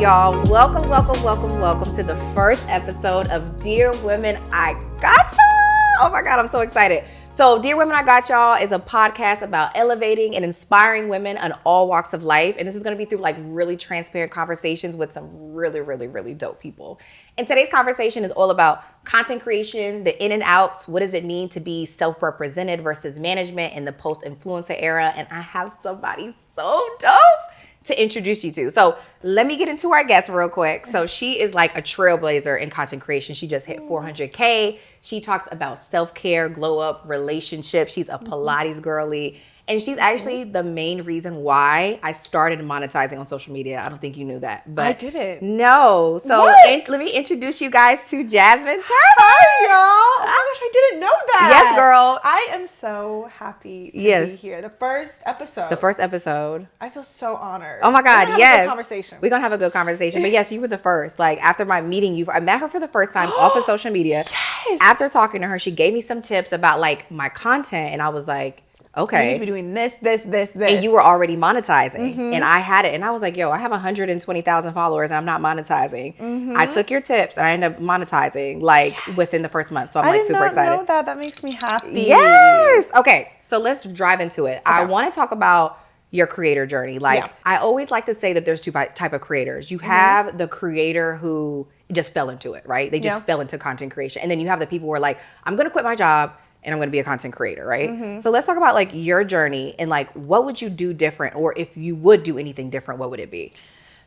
y'all. Welcome to the first episode of Dear Women, I Got Y'all. Oh my God, I'm so excited. So Dear Women, I Got Y'all is a podcast about elevating and inspiring women on all walks of life. And this is going to be through like really transparent conversations with some really dope people. And today's conversation is all about content creation, the in and outs. What does it mean to be self-represented versus management in the post-influencer era? And I have somebody so dope to introduce you to. So let me get into our guest real quick. So she is like a trailblazer in content creation. She just hit 400K. She talks about self-care, glow up, relationships. She's a Pilates girly. And she's actually the main reason why I started monetizing on social media. I don't think you knew that. But I didn't. No. So let me introduce you guys to Jazmin Turner. Hi, y'all. Oh my gosh, I didn't know that. Yes, girl. I am so happy to be here. The first episode. I feel so honored. Oh my God, We're gonna have a good conversation. We're going to have a good conversation. But yes, you were the first. Like after my meeting you, I met her for the first time off of social media. Yes. After talking to her, she gave me some tips about like my content. And I was like, okay. You need to be doing this. And you were already monetizing. And I had it. And I was like, yo, I have 120,000 followers and I'm not monetizing. I took your tips and I ended up monetizing like within the first month. So I'm like super excited. I didn't know that. That makes me happy. Yes. Okay. So let's drive into it. Okay. I want to talk about your creator journey. Like I always like to say that there's two type of creators. You have the creator who just fell into it, right? They just fell into content creation. And then you have the people who are like, I'm going to quit my job and I'm going to be a content creator, right? So let's talk about like your journey and like what would you do different, or if you would do anything different, what would it be?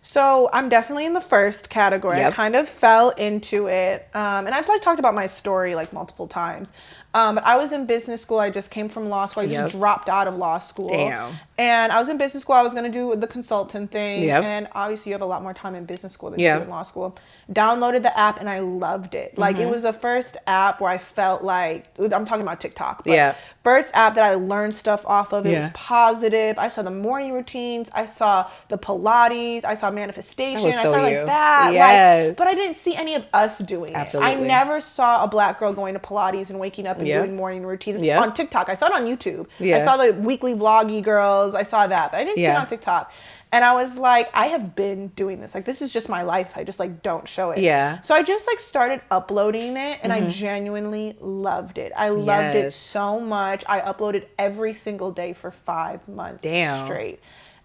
So I'm definitely in the first category. I kind of fell into it. And I've like talked about my story like multiple times. But I was in business school. I just came from law school. I just dropped out of law school. Damn. And I was in business school. I was going to do the consultant thing. And obviously you have a lot more time in business school than you do in law school. Downloaded the app and I loved it. Like it was the first app where I felt like, I'm talking about TikTok. But first app that I learned stuff off of. It was positive. I saw the morning routines. I saw the Pilates. I saw manifestation. I saw like that. Like, but I didn't see any of us doing it. I never saw a black girl going to Pilates and waking up and doing morning routines on TikTok. I saw it on YouTube. I saw the weekly vloggy girls. I saw that, but I didn't see it on TikTok. And I was like, I have been doing this. Like, this is just my life. I just like don't show it. So I just like started uploading it and I genuinely loved it. I loved it so much. I uploaded every single day for 5 months straight.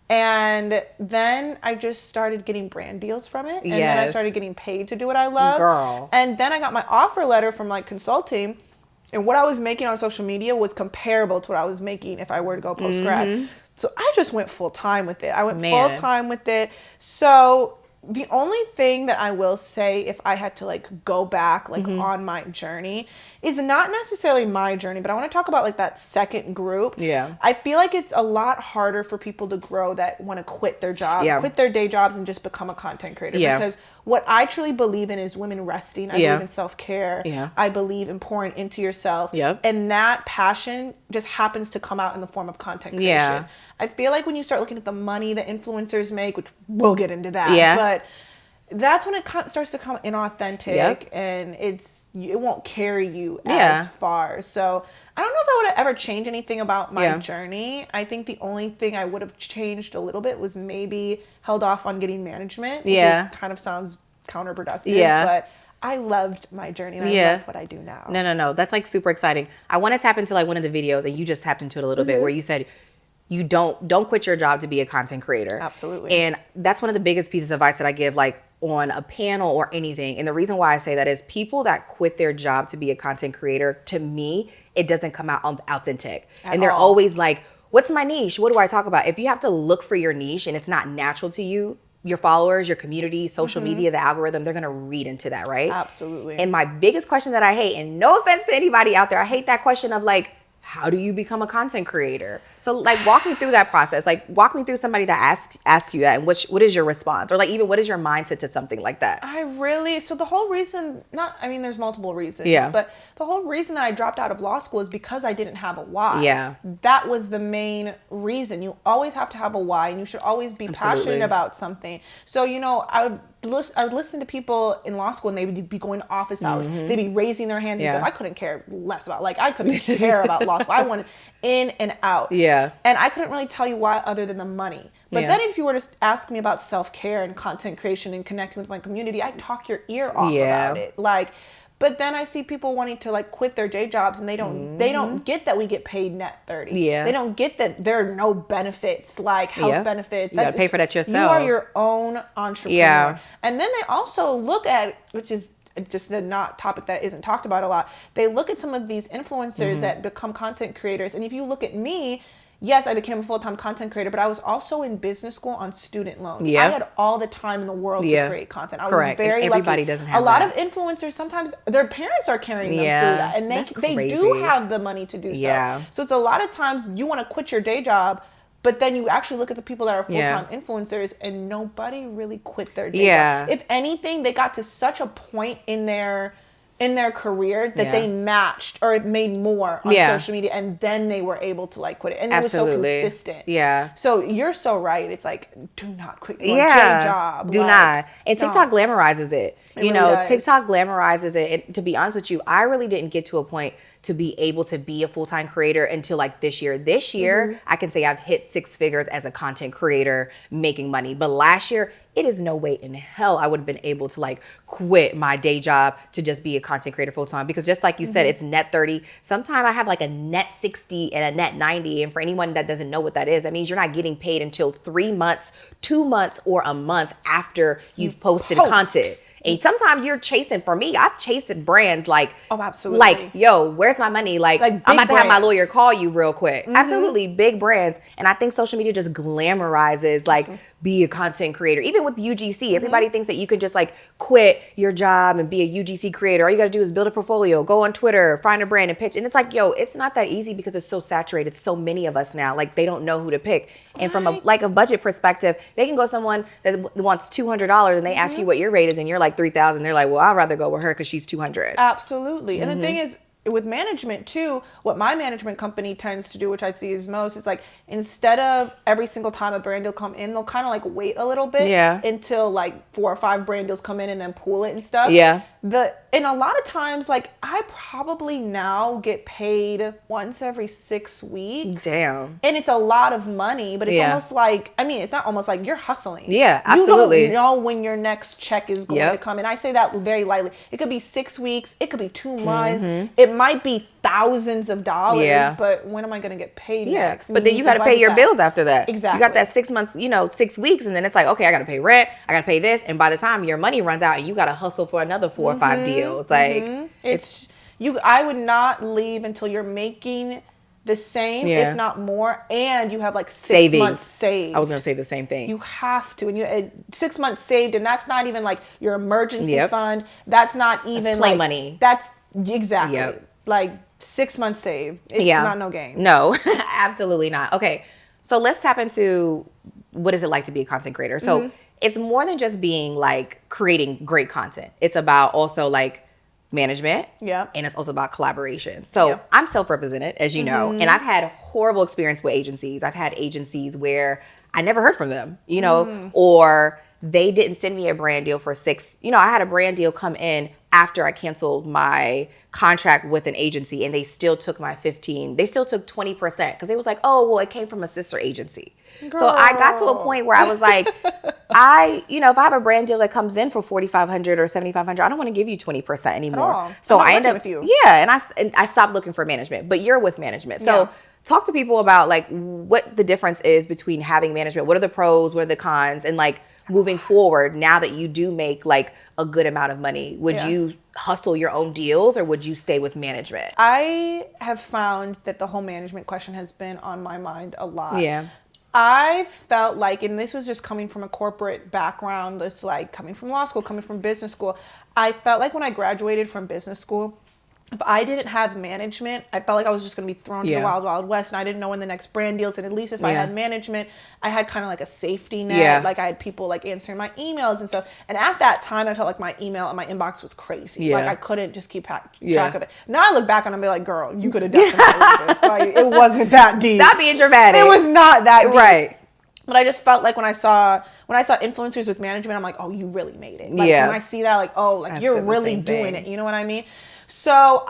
And then I just started getting brand deals from it. And then I started getting paid to do what I love. Girl. And then I got my offer letter from like consulting. And what I was making on social media was comparable to what I was making if I were to go post-grad. So I just went full time with it. I went full time with it. So the only thing that I will say, if I had to like go back like on my journey, is not necessarily my journey, but I want to talk about like that second group. I feel like it's a lot harder for people to grow that want to quit their jobs, quit their day jobs and just become a content creator. Because what I truly believe in is women resting. I believe in self-care. I believe in pouring into yourself. And that passion just happens to come out in the form of content creation. I feel like when you start looking at the money that influencers make, which we'll get into that, but that's when it starts to come inauthentic and it won't carry you as far. So I don't know if I would have ever changed anything about my journey. I think the only thing I would have changed a little bit was maybe held off on getting management, which kind of sounds counterproductive, but I loved my journey and I love what I do now. No. That's like super exciting. I want to tap into like one of the videos and you just tapped into it a little bit where you said, you don't quit your job to be a content creator. Absolutely. And that's one of the biggest pieces of advice that I give like on a panel or anything. And the reason why I say that is people that quit their job to be a content creator, to me, it doesn't come out authentic. And they're always like, what's my niche? What do I talk about? If you have to look for your niche and it's not natural to you, your followers, your community, social media, the algorithm, they're going to read into that, right? Absolutely. And my biggest question that I hate, and no offense to anybody out there, I hate that question of like, how do you become a content creator? So like walk me through that process. Like walk me through somebody that asks you that and what is your response? Or like even what is your mindset to something like that? So the whole reason, there's multiple reasons, but the whole reason that I dropped out of law school is because I didn't have a why. That was the main reason. You always have to have a why and you should always be passionate about something. So, I would listen to people in law school and they would be going to office hours. They'd be raising their hands and stuff. I couldn't care less about, I couldn't care about law school. I wanted in and out. Yeah. And I couldn't really tell you why other than the money. But then if you were to ask me about self-care and content creation and connecting with my community, I'd talk your ear off about it. Like, but then I see people wanting to like quit their day jobs, and they don't get that we get paid net 30. Yeah. They don't get that there are no benefits like health benefits. You gotta pay for that yourself. You are your own entrepreneur. Yeah. And then they also look at, which is just the not topic that isn't talked about a lot. They look at some of these influencers that become content creators. And if you look at me, yes, I became a full-time content creator, but I was also in business school on student loans. I had all the time in the world to create content. I was very lucky. Everybody doesn't have a lot of influencers, sometimes their parents are carrying them through that. And they do have the money to do so. So it's a lot of times you want to quit your day job, but then you actually look at the people that are full-time influencers, and nobody really quit their day job. If anything, they got to such a point in their career that they matched or made more on social media, and then they were able to like quit it. And it was so consistent. Yeah. So you're so right. It's like, do not quit your day job. Do not. And TikTok glamorizes it. You know, TikTok glamorizes it. And to be honest with you, I really didn't get to a point to be able to be a full-time creator until like this year. This year, I can say I've hit 6 figures as a content creator making money. But last year, it is no way in hell I would have been able to like quit my day job to just be a content creator full-time. Because just like you said, it's net 30. Sometimes I have like a net 60 and a net 90. And for anyone that doesn't know what that is, that means you're not getting paid until 3 months, 2 months, or a month after you've posted content. And sometimes you're chasing, for me, I've chased brands like, oh, absolutely. Like, yo, where's my money? Like I'm about to have my lawyer call you real quick. Absolutely, big brands. And I think social media just glamorizes, like, be a content creator. Even with UGC, everybody thinks that you can just like quit your job and be a UGC creator. All you got to do is build a portfolio, go on Twitter, find a brand and pitch. And it's like, yo, it's not that easy because it's so saturated. So many of us now, like they don't know who to pick. And from a budget perspective, they can go someone that wants $200 and they ask you what your rate is and you're like 3,000. They're like, well, I'd rather go with her because she's 200. Absolutely. And the thing is, with management too, what my management company tends to do, which I see is most, is like instead of every single time a brand deal come in, they'll kind of like wait a little bit until like 4 or 5 brand deals come in and then pool it and stuff. And a lot of times, like I probably now get paid once every 6 weeks. Damn. And it's a lot of money, but it's almost like, I mean, it's not almost like you're hustling. Yeah, absolutely. You don't know when your next check is going to come. And I say that very lightly. It could be 6 weeks. It could be 2 months. It might be thousands of dollars, but when am I going to get paid next? But then you got to pay your bills after that. Exactly. You got that 6 months, 6 weeks, and then it's like, okay, I got to pay rent, I got to pay this, and by the time your money runs out, and you got to hustle for another 4 or 5 deals. Like it's you. I would not leave until you're making the same, if not more, and you have like 6 months saved. I was going to say the same thing. You have to, and you 6 months saved, and that's not even like your emergency fund. That's not even play money. That's exactly like 6 months saved. It's not no game. No, absolutely not. Okay, so let's tap into what is it like to be a content creator. So it's more than just being like creating great content. It's about also like management. And it's also about collaboration. So I'm self-represented, as you know, and I've had horrible experience with agencies. I've had agencies where I never heard from them, or they didn't send me a brand deal for 6. I had a brand deal come in after I canceled my contract with an agency, and they still took my 15. They still took 20% because they was like, oh, well, it came from a sister agency. Girl. So I got to a point where I was like, if I have a brand deal that comes in for $4,500 or $7,500, I don't want to give you 20% anymore. So I end up with you. And I stopped looking for management, but you're with management. So talk to people about like what the difference is between having management. What are the pros? What are the cons? And like moving forward, now that you do make like a good amount of money, would you hustle your own deals or would you stay with management? I have found that the whole management question has been on my mind a lot. I felt like, and this was just coming from a corporate background, it's like coming from law school, coming from business school. I felt like when I graduated from business school, if I didn't have management, I felt like I was just going to be thrown to the wild, wild west, and I didn't know when the next brand deals. And at least if I had management, I had kind of like a safety net. Like I had people like answering my emails and stuff. And at that time, I felt like my email and my inbox was crazy. Like I couldn't just keep track of it. Now I look back and I'm like, girl, you could have definitely done this. Like, it wasn't that deep. Stop being dramatic. It was not that deep. Right. But I just felt like when I saw influencers with management, I'm like, oh, you really made it. Like when I see that, like, oh, like you're really doing it. You know what I mean? So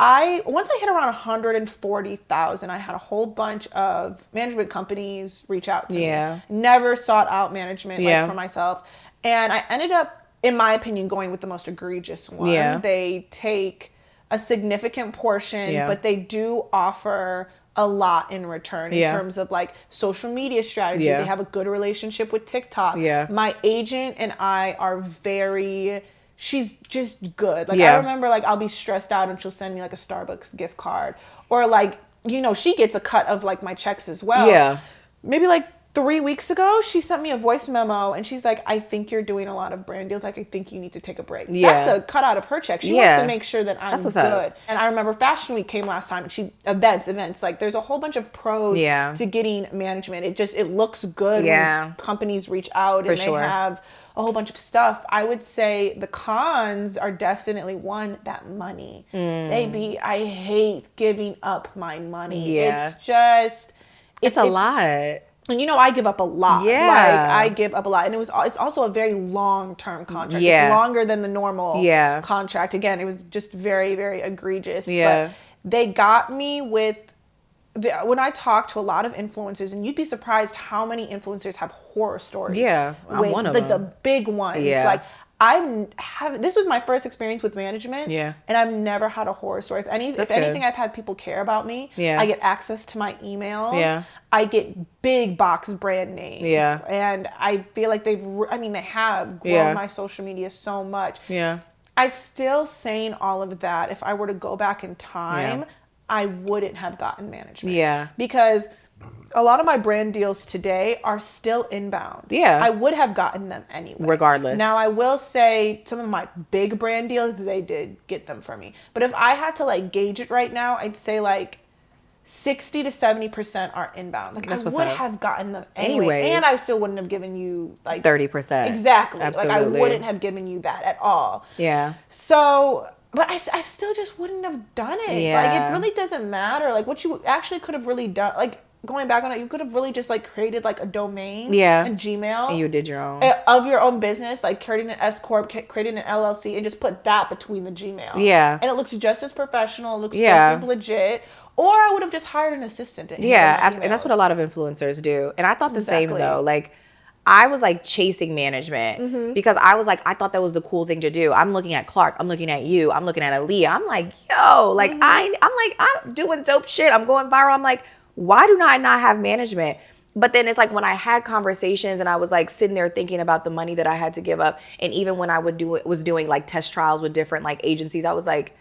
once I hit around 140,000, I had a whole bunch of management companies reach out to me. Never sought out management like for myself. And I ended up, in my opinion, going with the most egregious one. They take a significant portion, but they do offer a lot in return in terms of like social media strategy. They have a good relationship with TikTok. My agent and I are she's just good. Like I remember like I'll be stressed out and she'll send me like a Starbucks gift card, or like, you know, she gets a cut of like my checks as well. Maybe like 3 weeks ago, she sent me a voice memo and she's like, I think you're doing a lot of brand deals. Like, I think you need to take a break. That's a cut out of her check. She wants to make sure that I'm good. And I remember Fashion Week came last time and events. Like, there's a whole bunch of pros to getting management. It looks good when companies reach out and they have a whole bunch of stuff. I would say the cons are definitely, one, that money. Baby, I hate giving up my money. It's just... It's a lot. And you know, I give up a lot. Like, I give up a lot. And it's also a very long-term contract. It's longer than the normal contract. Again, it was just very, very egregious. But they got me with... when I talk to a lot of influencers, and you'd be surprised how many influencers have horror stories. I'm one of them. The big ones. Like, this was my first experience with management, and I've never had a horror story. If anything, I've had people care about me. I get access to my emails. I get big box brand names. And I feel like they have grown my social media so much. I still, saying all of that, if I were to go back in time, I wouldn't have gotten management. Because a lot of my brand deals today are still inbound. I would have gotten them anyway. Regardless. Now, I will say some of my big brand deals, they did get them for me. But if I had to like gauge it right now, I'd say like 60 to 70% are inbound. Like, I would have gotten them anyway. And I still wouldn't have given you like 30%. Exactly. Absolutely. Like, I wouldn't have given you that at all. So... But I still just wouldn't have done it. Like, it really doesn't matter. Like, what you actually could have really done, like, going back on it, you could have really just, like, created, like, a domain and Gmail. And you did your own. Of your own business, like, creating an S-Corp, creating an LLC, and just put that between the Gmail. And it looks just as professional. It looks just as legit. Or I would have just hired an assistant. And that's what a lot of influencers do. And I thought the same, though. Like, I was like chasing management because I was like, I thought that was the cool thing to do. I'm looking at Clark. I'm looking at you. I'm looking at Aaliyah. I'm like, yo, like I'm doing dope shit. I'm going viral. I'm like, why do I not have management? But then it's like when I had conversations and I was like sitting there thinking about the money that I had to give up. And even when I was doing like test trials with different like agencies, I was like,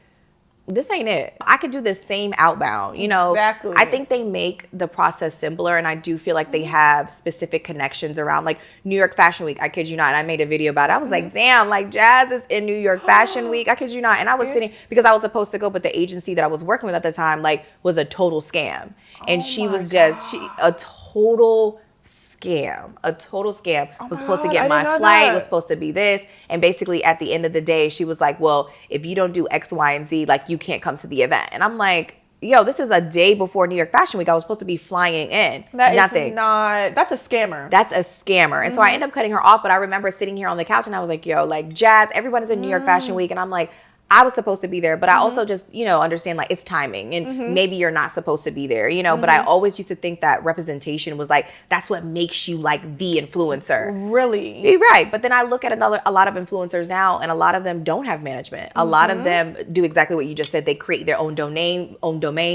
this ain't it. I could do the same outbound, you know. Exactly. I think they make the process simpler, and I do feel like they have specific connections around like New York Fashion Week. I kid you not. And I made a video about it. I was like, damn, like Jazz is in New York Fashion Week. I kid you not. And I was sitting because I was supposed to go, but the agency that I was working with at the time like was a total scam. And she was just a total scam. Was supposed to get my flight, was supposed to be this, and basically at the end of the day she was like, well, if you don't do X, Y, and Z, like you can't come to the event. And I'm like, yo, this is a day before New York Fashion Week. I was supposed to be flying in. That's a scammer. That's a scammer. And so I ended up cutting her off, but I remember sitting here on the couch and I was like, yo, like Jazz, everyone is in New York Fashion Week, and I'm like, I was supposed to be there, but I also just, you know, understand like it's timing and maybe you're not supposed to be there, you know, but I always used to think that representation was like, that's what makes you like the influencer. Really? You're right. But then I look at a lot of influencers now, and a lot of them don't have management. A lot of them do exactly what you just said. They create their own domain.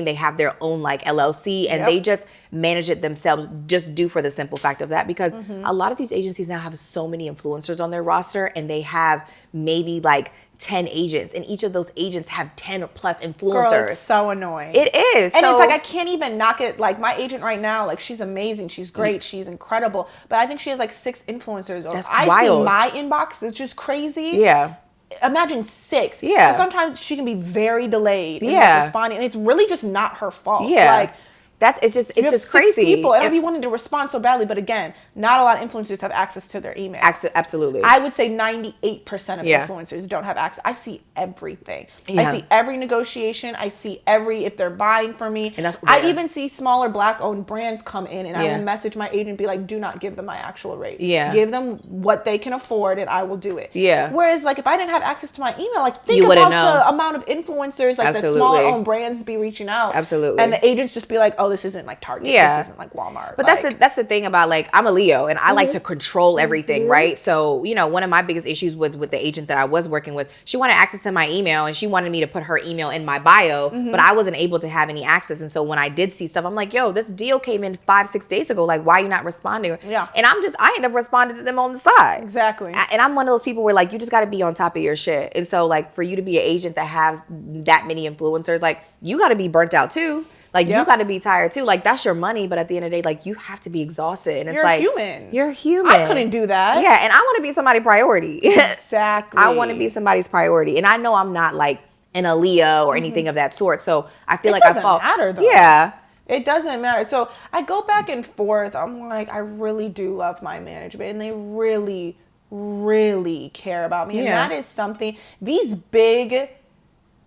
They have their own like LLC, and they just manage it themselves, just due for the simple fact of that, because a lot of these agencies now have so many influencers on their roster, and they have maybe like 10 agents, and each of those agents have 10 or plus influencers. Girl, it's so annoying. It is. And it's like, I can't even knock it. Like, my agent right now, like, she's amazing. She's great. She's incredible. But I think she has like 6 influencers. That's I wild. see my inbox. It's just crazy. Yeah. Imagine 6. Yeah. So sometimes she can be very delayed in like responding. And it's really just not her fault. Yeah. Like, it's just crazy. People, and I'd be wanting to respond so badly, but again, not a lot of influencers have access to their email. Absolutely. I would say 98% of influencers don't have access. I see everything. I see every negotiation. I see if they're buying from me. And I even see smaller Black-owned brands come in, and I will message my agent and be like, do not give them my actual rate. Yeah. Give them what they can afford, and I will do it. Yeah. Whereas, like, if I didn't have access to my email, like, think about the amount of influencers, like, that smaller-owned brands be reaching out. Absolutely. And the agents just be like, oh, this isn't like Target. This isn't like Walmart. But that's the thing about, like, I'm a Leo and I like to control everything, right? So, you know, one of my biggest issues with the agent that I was working with, she wanted access to my email and she wanted me to put her email in my bio, but I wasn't able to have any access. And so when I did see stuff, I'm like, yo, this deal came in 5-6 days ago. Like, why are you not responding? Yeah. And I end up responding to them on the side. Exactly. And I'm one of those people where, like, you just got to be on top of your shit. And so, like, for you to be an agent that has that many influencers, like, you got to be burnt out too. Like, you got to be tired too. Like, that's your money, but at the end of the day, like, you have to be exhausted. And it's like, human. You're human. I couldn't do that. Yeah, and I want to be somebody's priority. Exactly. I want to be somebody's priority. And I know I'm not, like, an a Leo or anything of that sort. So I feel like I fall. It doesn't matter, though. Yeah. It doesn't matter. So I go back and forth. I'm like, I really do love my management, and they really, really care about me. And that is something, these big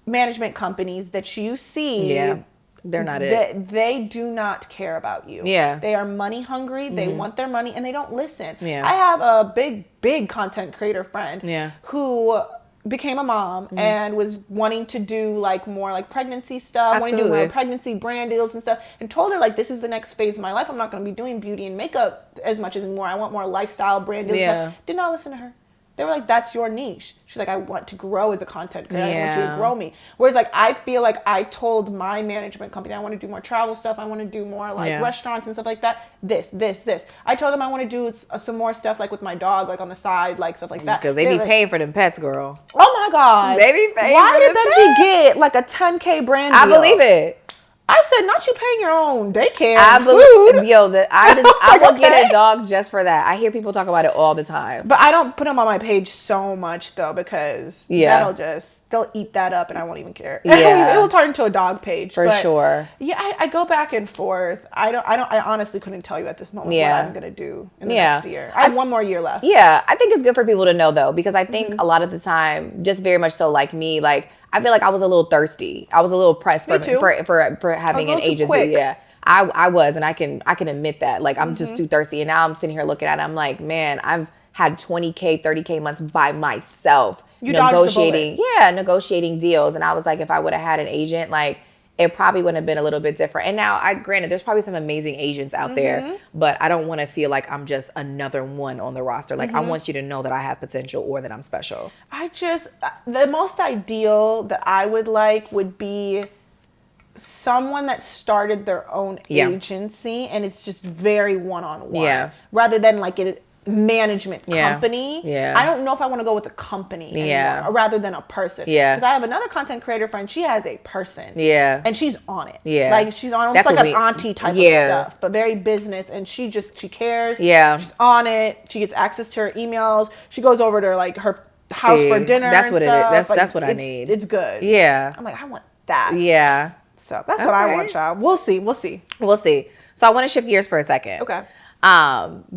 management companies that you see, they're not it. They do not care about you. Yeah. They are money hungry. They want their money, and they don't listen. Yeah. I have a big content creator friend who became a mom and was wanting to do like more like pregnancy stuff, wanting to do more pregnancy brand deals and stuff, and told her, like, this is the next phase of my life. I'm not going to be doing beauty and makeup as much as anymore. I want more lifestyle brand deals. Stuff. Did not listen to her. They were like, that's your niche. She's like, I want to grow as a content creator. I want you to grow me. Whereas, like, I feel like I told my management company, I want to do more travel stuff. I want to do more, like, restaurants and stuff like that. This. I told them I want to do some more stuff, like, with my dog, like, on the side, like, stuff like that. Because they be like, paying for them pets, girl. Oh, my God. They be paying Why for did them Benji get, like, a $10K brand deal? I believe it. I said, not you paying your own daycare food. I will get a dog just for that. I hear people talk about it all the time. But I don't put them on my page so much, though, because they'll eat that up and I won't even care. Yeah. It will turn into a dog page. For sure. Yeah, I go back and forth. I honestly couldn't tell you at this moment what I'm going to do in the next year. I have 1 more year left. Yeah, I think it's good for people to know, though, because I think a lot of the time, just very much so like me, like, I feel like I was a little thirsty. I was a little pressed for having an agency. Yeah, I was, and I can admit that. Like, I'm just too thirsty, and now I'm sitting here looking at it. I'm like, man, I've had 20K, 30K months by myself negotiating deals, and I was like, if I would have had an agent, like, it probably wouldn't have been a little bit different. And now, granted, there's probably some amazing agents out there, but I don't want to feel like I'm just another one on the roster. Like, I want you to know that I have potential or that I'm special. The most ideal that I would like would be someone that started their own agency and it's just very one-on-one rather than like a management company. Yeah. I don't know if I want to go with a company anymore rather than a person. Yeah. Because I have another content creator friend. She has a person. Yeah. And she's on it. Yeah. Like, she's on almost like an auntie type of stuff, but very business. And she cares. Yeah. She's on it. She gets access to her emails. She goes over to like her house for dinner. That's what stuff. It is. That's what I need. It's good. Yeah. I'm like, I want that. Yeah. So that's what I want, y'all. We'll see. So I want to shift gears for a second. Okay.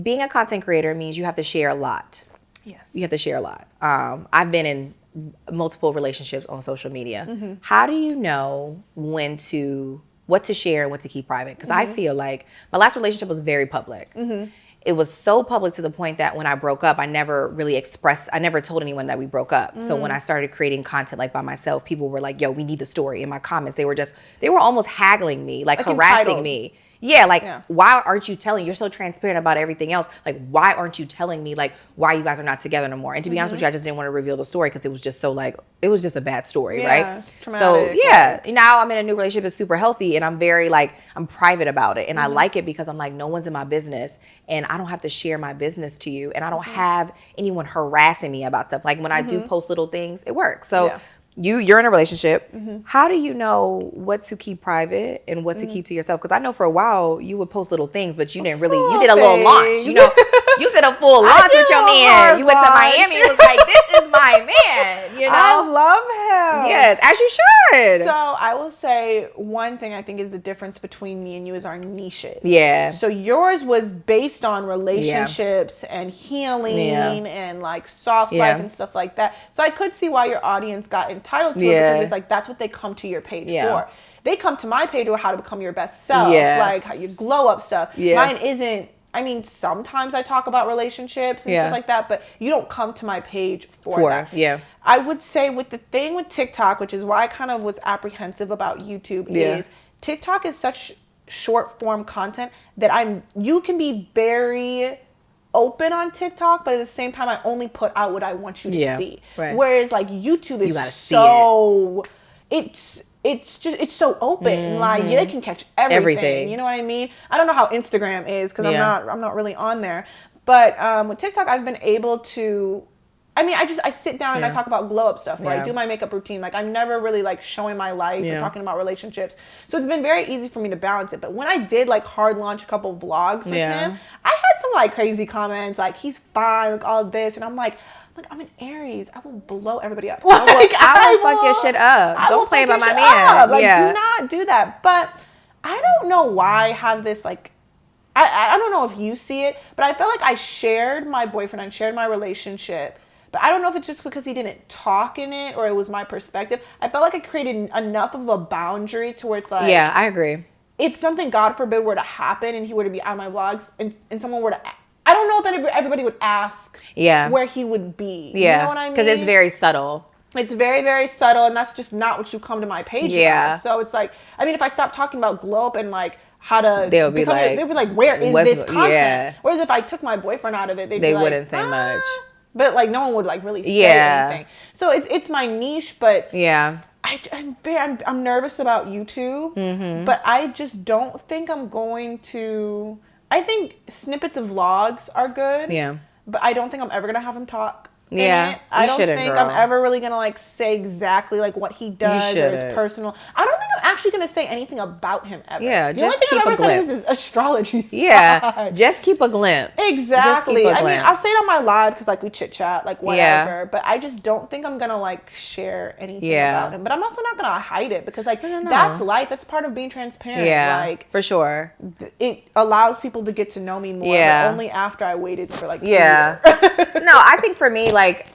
Being a content creator means you have to share a lot. Yes. You have to share a lot. I've been in multiple relationships on social media. How do you know what to share and what to keep private? Because I feel like my last relationship was very public. It was so public to the point that when I broke up, I never told anyone that we broke up. So when I started creating content like by myself, people were like, yo, we need the story. In my comments, they were almost haggling me, like harassing me. Yeah, why aren't you telling? You're so transparent about everything else. Like, why aren't you telling me, like, why you guys are not together no more? And to be honest with you, I just didn't want to reveal the story because it was just so, like, it was just a bad story, right? Traumatic. So, now I'm in a new relationship. It's super healthy, and I'm very, like, I'm private about it. And I like it because I'm like, no one's in my business, and I don't have to share my business to you, and I don't have anyone harassing me about stuff. Like, when I do post little things, it works. So, you're in a relationship. How do you know what to keep private and what to keep to yourself? Because I know for a while you would post little things, but you didn't really. You did a little launch. You know, you did a full launch with your man. You went to Miami. It was like, this is my man. You know, I love him. Yeah. Yes, as you should. So I will say one thing I think is the difference between me and you is our niches. Yeah. So yours was based on relationships and healing and like soft life and stuff like that. So I could see why your audience got entitled to it, because it's like that's what they come to your page for. They come to my page for how to become your best self, like how you glow up stuff. Mine isn't. I mean, sometimes I talk about relationships and stuff like that, but you don't come to my page for that. Yeah. I would say with the thing with TikTok, which is why I kind of was apprehensive about YouTube, is TikTok is such short form content that you can be very open on TikTok, but at the same time, I only put out what I want you to see. Right. Whereas like YouTube is it's so open. Like they can catch everything. You know what I mean? I don't know how Instagram is because I'm not really on there. But with TikTok, I've been able to. I mean, I sit down and I talk about glow up stuff, or I do my makeup routine. Like I'm never really like showing my life or talking about relationships. So it's been very easy for me to balance it. But when I did like hard launch a couple of vlogs with him, I had some like crazy comments like he's fine, like all this, and I'm like I'm an Aries. I will blow everybody up. Like, I will fuck your shit up. Don't play by my man. Like, do not do that. But I don't know why I have this, like, I don't know if you see it, but I felt like I shared my boyfriend. I shared my relationship. But I don't know if it's just because he didn't talk in it or it was my perspective. I felt like I created enough of a boundary to where it's like... Yeah, I agree. If something, God forbid, were to happen and he were to be on my vlogs and someone were to... I don't know if everybody would ask where he would be. Yeah. You know what I mean? Because it's very subtle. It's very, very subtle, and that's just not what you come to my page about. So it's like, I mean, if I stopped talking about glow up and like how to they'll be like, where is this content? Yeah. Whereas if I took my boyfriend out of it, they wouldn't say much. But like no one would like really say anything. So it's my niche, but I'm nervous about YouTube, but I just don't think I'm going to... I think snippets of vlogs are good. Yeah. But I don't think I'm ever going to have him talk. I don't think I'm ever really going to like say exactly like what he does or his personal. I don't think I'm actually going to say anything about him ever. Yeah, the only thing I've ever said is astrology side. Yeah, just keep a glimpse. Exactly. I mean, I'll say it on my live because like we chit chat, like whatever. Yeah. But I just don't think I'm going to like share anything about him. But I'm also not going to hide it because like that's life. That's part of being transparent. Yeah, like for sure. It allows people to get to know me more. But only after I waited for like a year. No, I think for me, like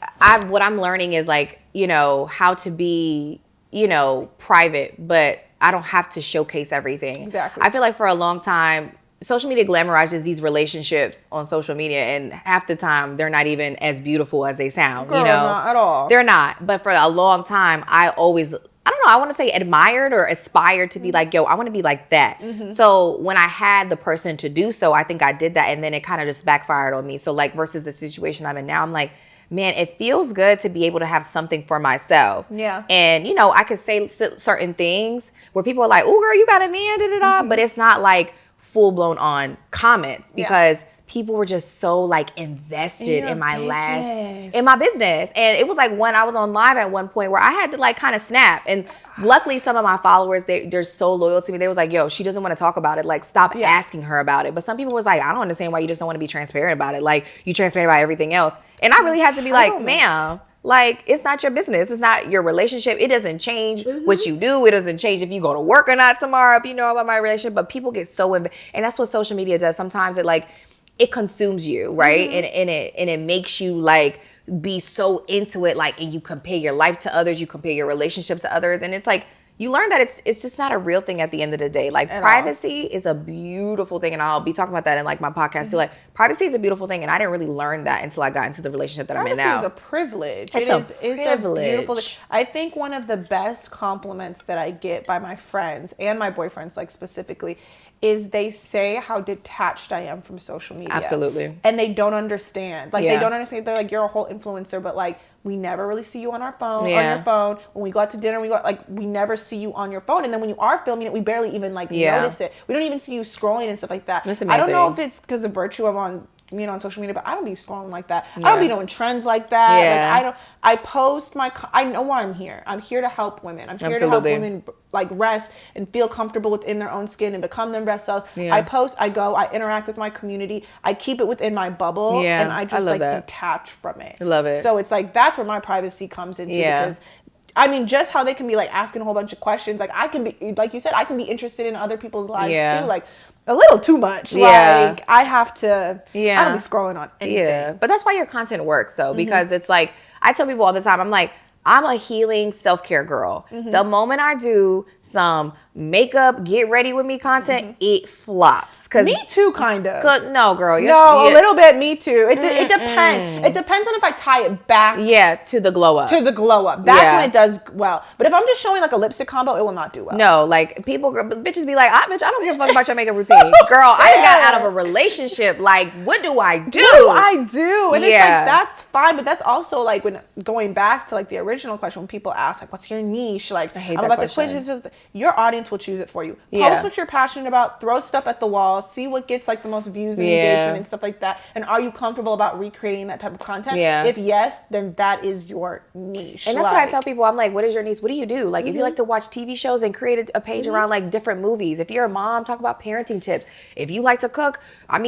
what I'm learning is like, you know, how to be, you know, private, but I don't have to showcase everything. Exactly. I feel like for a long time, social media glamorizes these relationships on social media, and half the time they're not even as beautiful as they sound. Girl, you know, not at all. They're not. But for a long time, I always, I don't know, I want to say admired or aspired to be like, yo, I want to be like that. So when I had the person to do so, I think I did that, and then it kind of just backfired on me. So like versus the situation I'm in now, I'm like, man, it feels good to be able to have something for myself. Yeah. And, you know, I could say certain things where people are like, oh, girl, you got a man, da-da-da. But it's not like full-blown on comments because people were just so like invested in my business. And it was like when I was on live at one point where I had to like kind of snap. And luckily some of my followers, they're so loyal to me. They was like, yo, she doesn't want to talk about it. Like, stop asking her about it. But some people was like, I don't understand why you just don't want to be transparent about it. Like, you transparent about everything else. And I really had to be like, ma'am, like, it's not your business. It's not your relationship. It doesn't change what you do. It doesn't change if you go to work or not tomorrow, if you know about my relationship. But people get so and that's what social media does. Sometimes it consumes you, right? And it makes you like be so into it, like, and you compare your life to others, you compare your relationship to others, and it's like you learn that it's just not a real thing at the end of the day. Like privacy is a beautiful thing, and I'll be talking about that in like my podcast too. Like privacy is a beautiful thing, and I didn't really learn that until I got into the relationship that I'm in now. Privacy is a privilege. It's a beautiful thing. I think one of the best compliments that I get by my friends and my boyfriends, like specifically, is they say how detached I am from social media. Absolutely. And they don't understand. Like, they don't understand. They're like, you're a whole influencer, but like, we never really see you on our phone, on your phone. When we go out to dinner, we never see you on your phone. And then when you are filming it, we barely even like notice it. We don't even see you scrolling and stuff like that. That's amazing. I don't know if it's because of virtue of on social media, but I don't be scrolling like that. I don't be knowing trends like that. Like, I post I know why I'm here. I'm here to help women. I'm here to help women like rest and feel comfortable within their own skin and become their best selves. I post, I go, I interact with my community. I keep it within my bubble and I just like detach from it. I love it. So it's like, that's where my privacy comes into because I mean, just how they can be like asking a whole bunch of questions. Like I can be, like you said, I can be interested in other people's lives too. Like a little too much. Like I have to, I don't be scrolling on anything. Yeah. But that's why your content works though, because it's like, I tell people all the time, I'm like, I'm a healing self-care girl. The moment I do some makeup, get ready with me content, it flops. Cause me too, kind of. No, girl. No, a little bit me too. It depends. It depends on if I tie it back. Yeah, to the glow up. To the glow up. That's when it does well. But if I'm just showing like a lipstick combo, it will not do well. No, like bitches be like, bitch, I don't give a fuck about your makeup routine. Girl, I got out of a relationship. Like, what do I do? And it's like, that's fine. But that's also like when going back to like the original question, when people ask like, what's your niche? Like, I hate I'm that about question. to quit. Your audience will choose it for you. Post what you're passionate about, throw stuff at the wall, see what gets like the most views and engagement and stuff like that. And are you comfortable about recreating that type of content? If yes, then that is your niche. And that's what I tell people. I'm like, what is your niche? What do you do? Like, if you like to watch TV shows and create a page around like different movies. If you're a mom, talk about parenting tips. If you like to cook,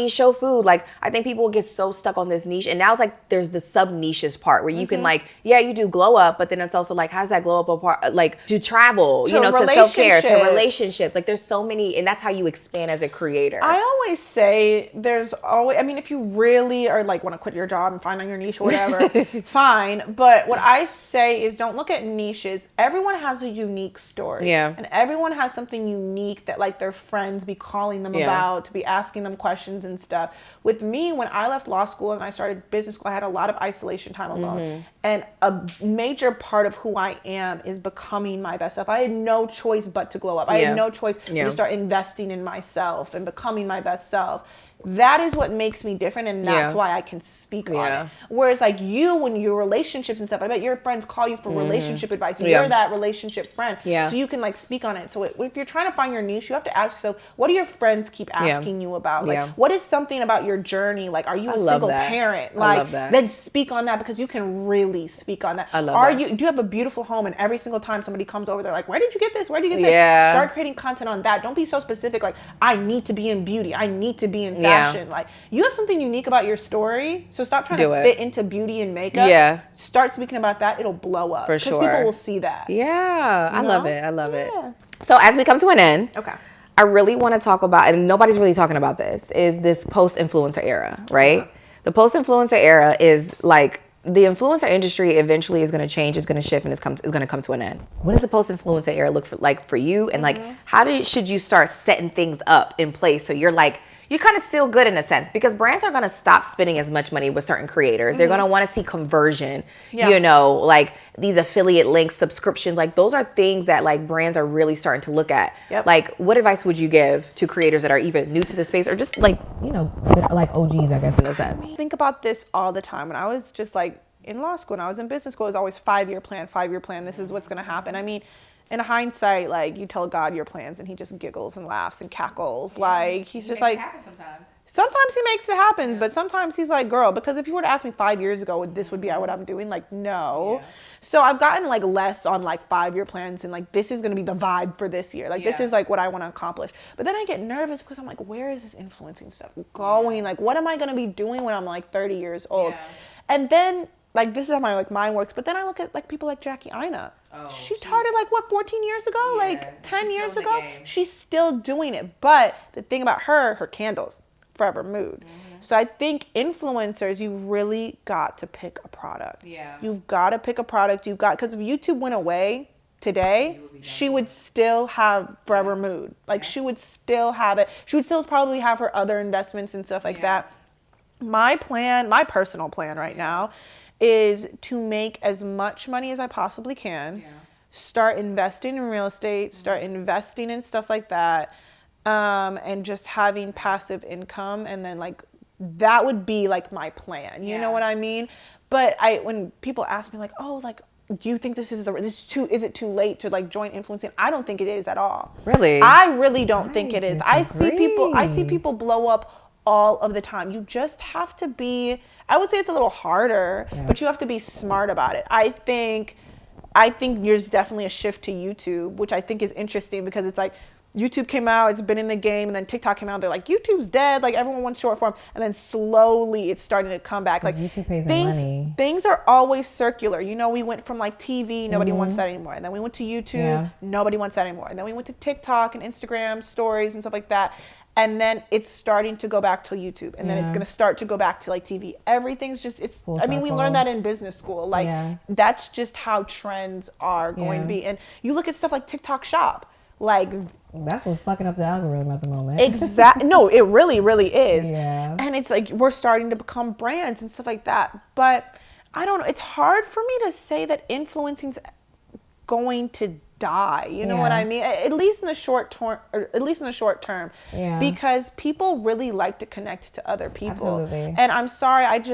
show food. Like, I think people get so stuck on this niche. And now it's like, there's the sub niches part where you can like, you do glow up, but then it's also like, how's that glow up apart? Like to travel, to self-care, to relationships. Like there's so many, and that's how you expand as a creator. I always say there's always, if you really are like want to quit your job and find on your niche or whatever, fine. But what I say is don't look at niches. Everyone has a unique story. Yeah. And everyone has something unique that like their friends be calling them about, to be asking them questions and stuff. With me, when I left law school and I started business school, I had a lot of isolation time alone. And a major part of who I am is becoming my best self. I had no choice but to glow up. I had no choice to start investing in myself and becoming my best self. That is what makes me different, and that's why I can speak on it. Whereas like you, when your relationships and stuff, I bet your friends call you for relationship advice. You're that relationship friend. So you can like speak on it. So if you're trying to find your niche, you have to ask yourself, what do your friends keep asking you about? Like what is something about your journey? Like, are you a single parent? Like, then speak on that, because you can really speak on that. Do you have a beautiful home, and every single time somebody comes over, they're like, where did you get this? Where did you get this? Start creating content on that. Don't be so specific. Like, I need to be in beauty. I need to be in fashion. Like, you have something unique about your story, so stop trying to fit into beauty and makeup. Start speaking about that. It'll blow up. For sure. Because people will see that. I love it. I love it. So as we come to an end, I really want to talk about, and nobody's really talking about this, is this post-influencer era, right? The post-influencer era is like, the influencer industry eventually is going to change, is going to shift, and is going to come to an end. What does the post-influencer era look like for you? And like, how should you start setting things up in place so you're like, you're kind of still good in a sense, because brands are going to stop spending as much money with certain creators. They're going to want to see conversion, like these affiliate links, subscriptions. Like those are things that like brands are really starting to look at. Like, what advice would you give to creators that are either new to the space or just like, like OGs, I guess, in a sense? I think about this all the time. When I was just like in law school, when I was in business school, it was always 5-year plan. This is what's going to happen. In hindsight, like, you tell God your plans and he just giggles and laughs and cackles. Like, he's just like, sometimes he makes it happen, but sometimes he's like, girl, because if you were to ask me 5 years ago, this would be what I'm doing. Like, no. So I've gotten like less on like 5-year plans and like, this is going to be the vibe for this year. Like, this is like what I want to accomplish. But then I get nervous because I'm like, where is this influencing stuff going? Like, what am I going to be doing when I'm like 30 years old? And then like, this is how my like mind works. But then I look at like people like Jackie Aina. She started like 14 years ago, like 10 years ago. She's still doing it. But the thing about her candles, Forever Mood. So I think influencers, you really got to pick a product. You've got to pick a product. Because if YouTube went away today, she would still have Forever Mood. Like she would still have it. She would still probably have her other investments and stuff like that. My personal plan right now is to make as much money as I possibly can, start investing in real estate, start investing in stuff like that, and just having passive income. And then like, that would be like my plan. You know what I mean? But when people ask me like, oh, like, do you think is it too late to like join influencing? I don't think it is at all. Really? I really don't think it is. I see people blow up all of the time. You just have to be, I would say it's a little harder, but you have to be smart about it. I think there's definitely a shift to YouTube, which I think is interesting because it's like YouTube came out, it's been in the game, and then TikTok came out, they're like, YouTube's dead, like everyone wants short form, and then slowly it's starting to come back. Like YouTube pays money. Things are always circular. You know, we went from like TV, nobody wants that anymore, and then we went to YouTube, nobody wants that anymore, and then we went to TikTok and Instagram stories and stuff like that. And then it's starting to go back to YouTube, and then it's going to start to go back to like TV. Everything's just, I mean, we learned that in business school. Like that's just how trends are going to be. And you look at stuff like TikTok Shop, like that's what's fucking up the algorithm at the moment. Exactly. No, it really, really is. Yeah. And it's like we're starting to become brands and stuff like that. But I don't know. It's hard for me to say that influencing's going to die, you know what I mean, at least in the short term, because people really like to connect to other people. Absolutely. And I'm sorry, a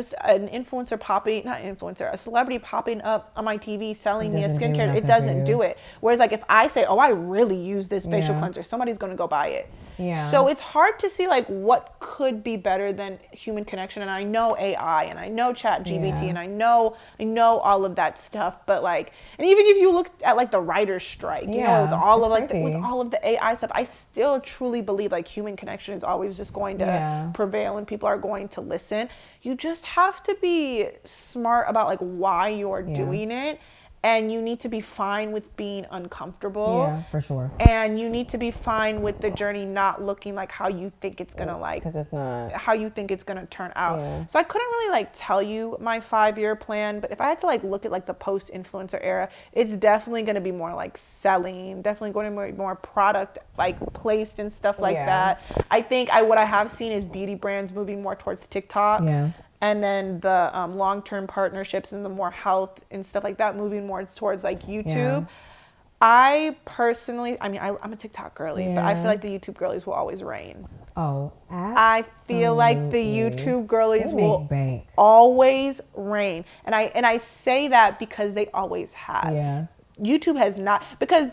celebrity popping up on my TV selling me a skincare, it doesn't do it. Whereas like if I say, oh, I really use this facial cleanser, somebody's going to go buy it. So it's hard to see like what could be better than human connection. And I know AI and I know ChatGPT and I know all of that stuff, but like, and even if you look at like the writer's strike, you know, with all of like with all of the AI stuff, I still truly believe like human connection is always just going to prevail and people are going to listen. You just have to be smart about like why you're doing it. And you need to be fine with being uncomfortable. Yeah, for sure. And you need to be fine with the journey not looking like how you think it's gonna because it's not how you think it's gonna turn out. So I couldn't really like tell you my 5-year plan, but if I had to like look at like the post-influencer era, it's definitely gonna be more like selling, definitely going to be more product like placed and stuff like that. I think what I have seen is beauty brands moving more towards TikTok. And then the long-term partnerships and the more health and stuff like that moving more towards like YouTube. I personally, I mean, I'm a TikTok girly, but I feel like the YouTube girlies will always reign. Oh, absolutely. I feel like the YouTube girlies will always reign. And I say that because they always have. YouTube has not, because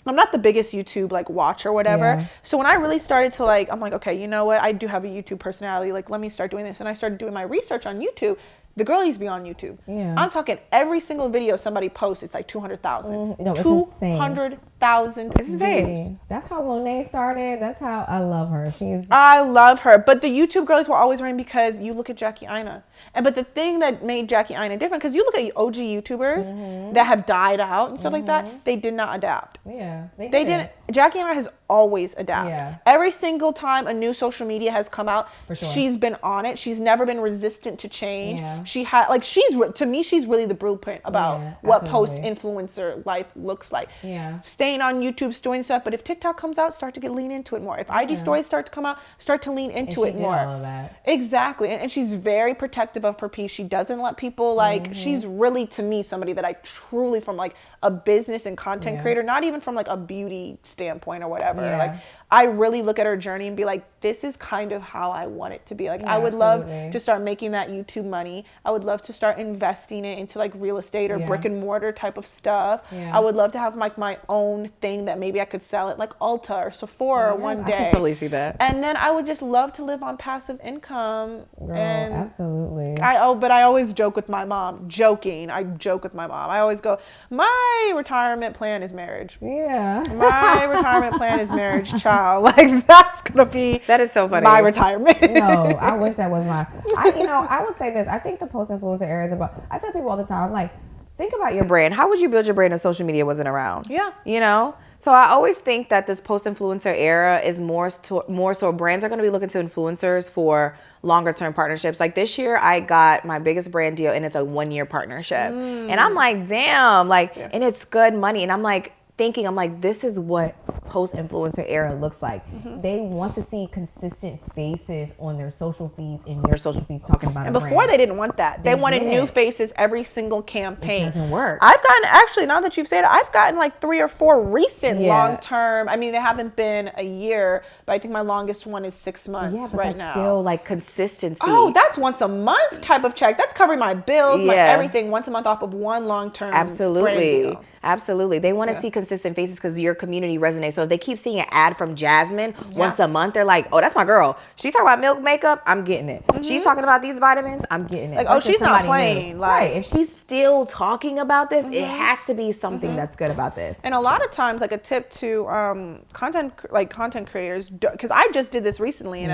I'm not the biggest YouTube like watch or whatever. So when I really started to like, I'm like, okay, you know what? I do have a YouTube personality. Like, let me start doing this. And I started doing my research on YouTube. The girlies be on YouTube. I'm talking every single video somebody posts, it's like 200,000. 200,000 views. That's how Monet started. That's how I love her. I love her. But the YouTube girlies will always reign because you look at Jackie Aina. But the thing that made Jackie Aina different, because you look at OG YouTubers that have died out and stuff like that, they did not adapt. They didn't. Jackie Aina has always adapted. Every single time a new social media has come out, she's been on it. She's never been resistant to change. She had like to me she's really the blueprint about what post-influencer life looks like. Staying on YouTube, doing stuff, but if TikTok comes out, start to lean into it more. If IG stories start to come out, start to lean into it more. All of that. Exactly. And she's very protective of her piece. She doesn't let people like she's really to me somebody that I truly, from like a business and content creator, not even from like a beauty standpoint or whatever. Like I really look at her journey and be like, this is kind of how I want it to be. Like I would love to start making that YouTube money. I would love to start investing it into like real estate or brick and mortar type of stuff. I would love to have like my own thing that maybe I could sell at like Ulta or Sephora one day. I can totally see that. And then I would just love to live on passive income. And absolutely. But I always joke with my mom. I joke with my mom. I always go, my retirement plan is marriage. My retirement plan is marriage, child. Like that's gonna be that is so funny. My retirement. No, I wish that was my. I would say this. I think the post-influencer era is about. I tell people all the time, I'm like, think about your brand. How would you build your brand if social media wasn't around? You know. So I always think that this post-influencer era is more so brands are going to be looking to influencers for longer term partnerships. Like this year, I got my biggest brand deal, and it's a 1-year partnership, and I'm like, damn, like, and it's good money, and I'm like. I'm like, this is what post-influencer era looks like. They want to see consistent faces on their social feeds and your social feeds talking about it. And before they didn't want that. They wanted new faces every single campaign. It doesn't work. I've gotten, actually, now that you've said it, I've gotten like 3 or 4 recent long-term. I mean, they haven't been a year, but I think my longest one is 6 months right now. Still like consistency. Oh, that's once a month type of check. That's covering my bills, my everything once a month off of one long-term brand deal. Absolutely. They want to see consistent faces because your community resonates So if they keep seeing an ad from Jazmin once a month, they're like, oh, that's my girl. She's talking about milk makeup, I'm getting it. She's talking about these vitamins, I'm getting it. Like, oh, she's not playing. Like, right. If she's still talking about this, it has to be something that's good about this. And a lot of times, like a tip to content creators, because I just did this recently, and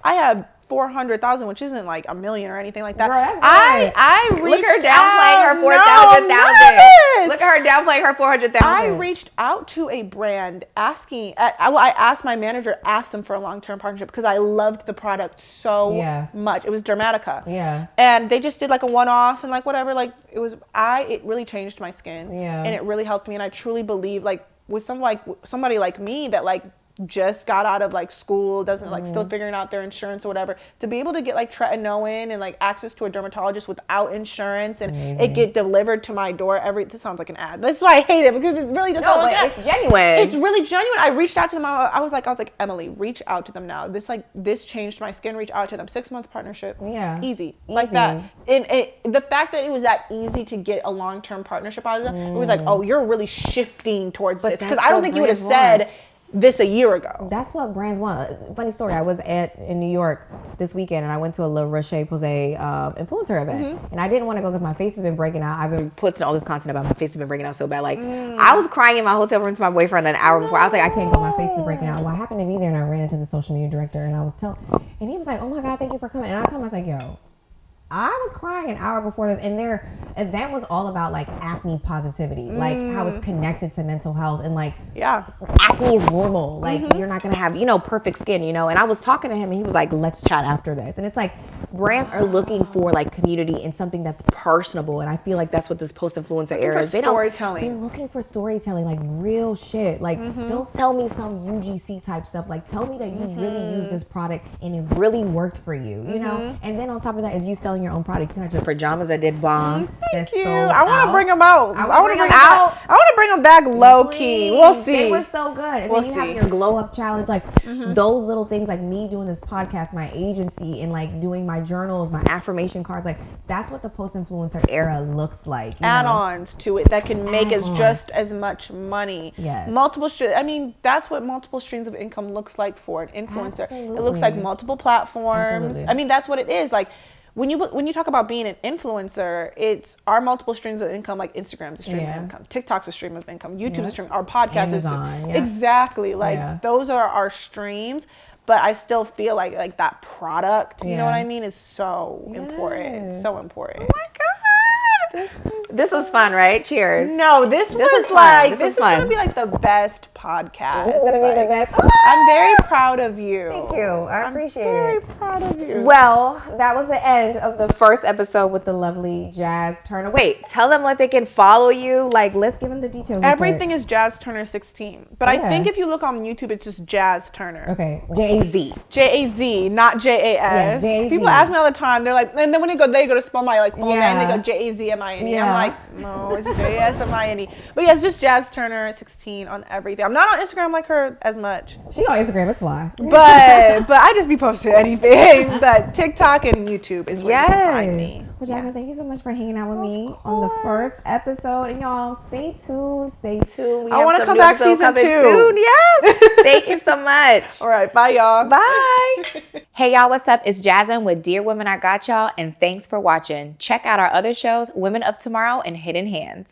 I have 400,000, which isn't like a million or anything like that. Girl, I reached Look at her downplaying her 400,000. Look at her downplaying her 400,000. I reached out to a brand asking. I asked my manager, asked them for a long-term partnership because I loved the product so much. It was Dermatica. Yeah. And they just did like a one-off and like whatever. Like it really changed my skin. Yeah. And it really helped me. And I truly believe like with somebody like me that like just got out of like school, doesn't like still figuring out their insurance or whatever, to be able to get like tretinoin and like access to a dermatologist without insurance and it get delivered to my door this sounds like an ad. That's why I hate it, because it really doesn't. No, but it's genuine. It's really genuine. I reached out to them. I was like, Emily, reach out to them now. This changed my skin. Reach out to them. 6-month partnership. Yeah. Easy. Like that. And the fact that it was that easy to get a long-term partnership out of them, it was like, oh, you're really shifting towards this. Because I don't think you would have said this a year ago. That's what brands want. Funny story. I was in New York this weekend, and I went to a La Roche-Posay influencer event, and I didn't want to go because my face has been breaking out. I've been putting all this content about my face has been breaking out so bad. Like I was crying in my hotel room to my boyfriend an hour before. I was like, I can't go. My face is breaking out. Well, I happened to be there, and I ran into the social media director, and I was and he was like, oh my God, thank you for coming. And I told him, I was like, yo, I was crying an hour before this, and their event was all about like acne positivity, like how it's connected to mental health, and like acne is normal. Like you're not gonna have perfect skin, And I was talking to him, and he was like, "Let's chat after this." And it's like brands are looking for like community and something that's personable, and I feel like that's what this post-influencer era is. Storytelling. They're looking for storytelling, like real shit. Like don't sell me some UGC type stuff. Like tell me that you really use this product and it really worked for you, you know. And then on top of that is you selling your own product. You had your pajamas that did bomb. Thank you. I want to bring them out. I want to bring them back low key. We'll see. They were so good. And then you have your glow up challenge, like those little things, like me doing this podcast, my agency, and like doing my journals, my affirmation cards. Like that's what the post influencer era looks like. Add-ons to it that can make us just as much money. Yes. That's what multiple streams of income looks like for an influencer. Absolutely. It looks like multiple platforms. Absolutely. That's what it is. Like when you talk about being an influencer, it's our multiple streams of income. Like Instagram's a stream of income, TikTok's a stream of income, YouTube's a stream, our podcast is just exactly like those are our streams. But I still feel like that product, you know what I mean, is so important, so important. Oh my God. This was fun, right? Cheers. No, this was gonna be like the best podcast. This is gonna be the best. I'm very proud of you. Thank you. I appreciate it. Very proud of you. Well, that was the end of the first episode with the lovely Jaz Turner. Wait, tell them what they can follow you. Like, let's give them the details. Everything is Jaz Turner 16. But I think if you look on YouTube, it's just Jaz Turner. Okay. J-A-Z. J-A-Z, not J-A-S. Yeah, people ask me all the time. They're like, and then when they go to spell my full name, they go J-A-Z-M-I-N-E. I'm like, no, it's J-S-M-I-N-E. But yeah, it's just Jaz Turner 16 on everything. I'm not on Instagram like her as much. She on Instagram, that's why. But I just be posting anything. But TikTok and YouTube is where you can find me. Well, Jazmin, thank you so much for hanging out with me on the first episode. And y'all, stay tuned. I want to come back season 2. Soon. Yes. Thank you so much. All right. Bye, y'all. Bye. Hey, y'all. What's up? It's Jazmin with Dear Women, I Got Y'all. And thanks for watching. Check out our other shows, Women of TmrO and Hidden Hands.